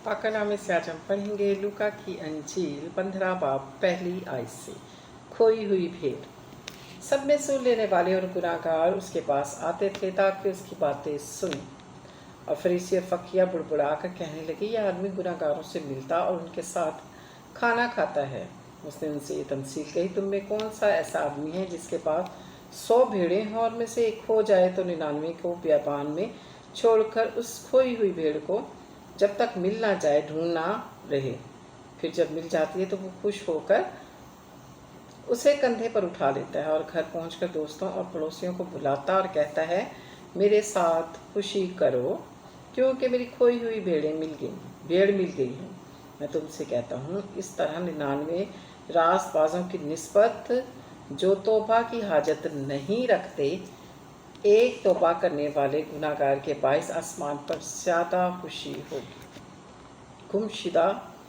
पाकनामे से आज हम पढ़ेंगे लूका की अंजील 15 बाब पहली आयत से। खोई हुई भेड़। सब में सुन लेने वाले और गुनाहगार उसके पास आते थे ताकि उसकी बातें सुने। और फरीसी और फकीहा बुड़बुड़ा कर कहने लगे, यह आदमी गुनाहगारों से मिलता और उनके साथ खाना खाता है। उसने उनसे ये तमसील कही, तुम में कौन सा ऐसा आदमी है जिसके पास 100 भेड़ें हैं और में से एक खो जाए तो 99 को बियाबान में छोड़कर उस खोई हुई भेड़ को जब तक मिल ना जाए ढूंढना रहे। फिर जब मिल जाती है तो वो खुश होकर उसे कंधे पर उठा लेता है और घर पहुंचकर दोस्तों और पड़ोसियों को बुलाता और कहता है, मेरे साथ खुशी करो क्योंकि मेरी खोई हुई भेड़ मिल गई है। मैं तुमसे कहता हूँ, इस तरह 99 रासबाजों की निस्बत जो तौबा की हाजत नहीं रखते, एक तौबा करने वाले गुनाहगार के बाइस आसमान पर ज़्यादा खुशी होगी। गुमशुदा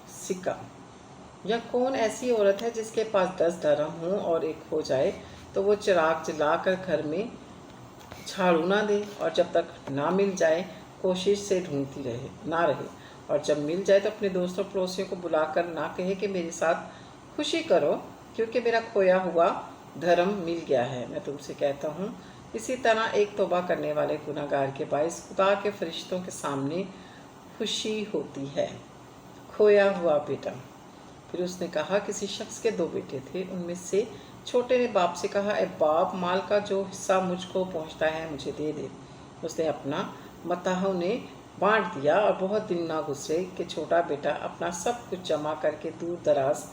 सिक्का। यह कौन ऐसी औरत है जिसके पास 10 दरहम हों और एक खो जाए तो वो चिराग जलाकर घर में झाड़ू ना दे और जब तक ना मिल जाए कोशिश से ढूंढती रहे और जब मिल जाए तो अपने दोस्तों पड़ोसियों को बुलाकर ना कहे कि मेरे साथ खुशी करो क्योंकि मेरा खोया हुआ धर्म मिल गया है। मैं तुमसे कहता हूँ, इसी तरह एक तौबा करने वाले गुनाहगार के बाइस खुदा के फरिश्तों के सामने खुशी होती है। खोया हुआ बेटा। फिर उसने कहा, किसी शख्स के 2 बेटे थे। उनमें से छोटे ने बाप से कहा, ए बाप, माल का जो हिस्सा मुझको पहुंचता है मुझे दे दे। उसने अपना मताह उन्हें बांट दिया और बहुत दिन ना गुजरे कि छोटा बेटा अपना सब कुछ जमा करके दूर दराज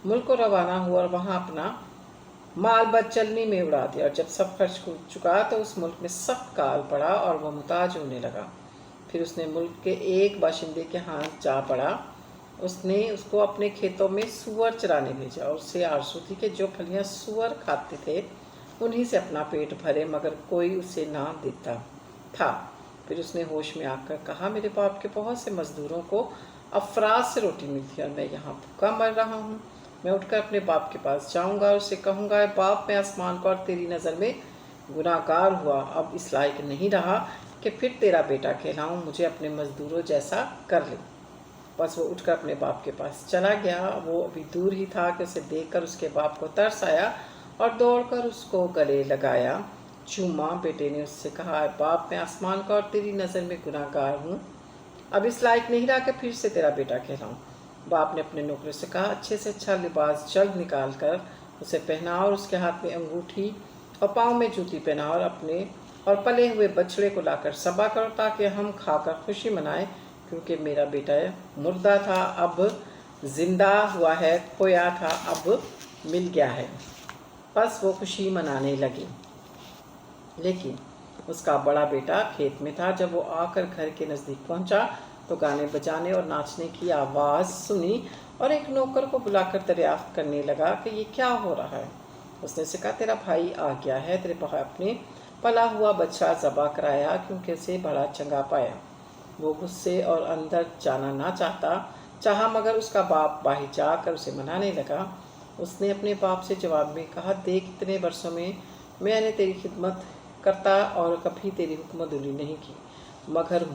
मुल्क को रवाना हुआ और वहाँ अपना माल बदचलनी में उड़ा दिया। और जब सब खर्च हो चुका तो उस मुल्क में सख्त काल पड़ा और वह मुताज होने लगा। फिर उसने मुल्क के एक बाशिंदे के हाथ जा पड़ा। उसने उसको अपने खेतों में सूअर चराने भेजा और उससे आरज़ू थी कि जो फलियां सूअर खाते थे उन्हीं से अपना पेट भरे, मगर कोई उसे ना देता था। फिर उसने होश में आकर कहा, मेरे बाप के बहुत से मजदूरों को अफराज से रोटी मिलती है और मैं यहाँ भूखा मर रहा हूँ। मैं उठकर अपने बाप के पास जाऊँगा और उससे कहूँगा, बाप, मैं आसमान को और तेरी नज़र में गुनाहगार हुआ, अब इस लायक नहीं रहा कि फिर तेरा बेटा कहलाऊँ, मुझे अपने मजदूरों जैसा कर ले। बस वो उठकर अपने बाप के पास चला गया। वो अभी दूर ही था कि उसे देखकर उसके बाप को तरस आया और दौड़कर उसको गले लगाया, चूमा। बेटे ने उससे कहा, बाप, मैं आसमान का और तेरी नज़र में गुनाहगार हूँ, अब इस लायक नहीं रहा कि फिर से तेरा बेटा कहलाऊँ। बाप ने अपने नौकरों से कहा, अच्छे से अच्छा लिबास जल्द निकाल कर उसे पहना और उसके हाथ में अंगूठी और पाँव में जूती पहना और पले हुए बछड़े को लाकर सभा करो ताकि हम खाकर खुशी मनाएं, क्योंकि मेरा बेटा मुर्दा था अब जिंदा हुआ है, खोया था अब मिल गया है। बस वो खुशी मनाने लगी। लेकिन उसका बड़ा बेटा खेत में था। जब वो आकर घर के नज़दीक पहुंचा तो गाने बजाने और नाचने की आवाज़ सुनी और एक नौकर को बुलाकर दरियाफ्त करने लगा कि ये क्या हो रहा है। उसने से कहा, तेरा भाई आ गया है, तेरे भाई ने पला हुआ बच्चा ज़बा कराया क्योंकि उसे बड़ा चंगा पाया। वो गुस्से और अंदर जाना ना चाहा, मगर उसका बाप बाहर जाकर उसे मनाने लगा। उसने अपने बाप से जवाब में कहा, देख, इतने वर्षों में मैंने तेरी खिदमत करता और कभी तेरी हुक्मदुली नहीं की, मगर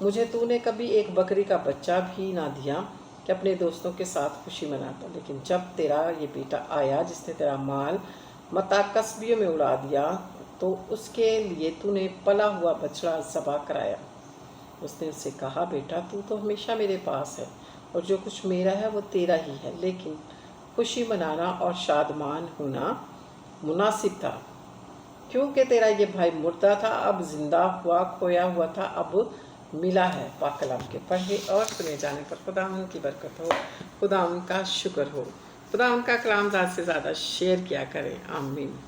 मुझे तूने कभी एक बकरी का बच्चा भी ना दिया कि अपने दोस्तों के साथ खुशी मनाता। लेकिन जब तेरा ये बेटा आया जिसने तेरा माल मता कस्बियों में उड़ा दिया, तो उसके लिए तूने पला हुआ बछड़ा ज़बा कराया। उसने उससे कहा, बेटा, तू तो हमेशा मेरे पास है और जो कुछ मेरा है वो तेरा ही है, लेकिन खुशी मनाना और शादमान होना मुनासिब था, क्योंकि तेरा ये भाई मुर्दा था अब जिंदा हुआ, खोया हुआ था अब मिला है। पाक कलाम के पढ़े और सुने जाने पर खुदावंद की बरकत हो, खुदावंद का शुक्र हो। खुदावंद का कलाम ज़्यादा से ज़्यादा शेयर किया करें। आमीन।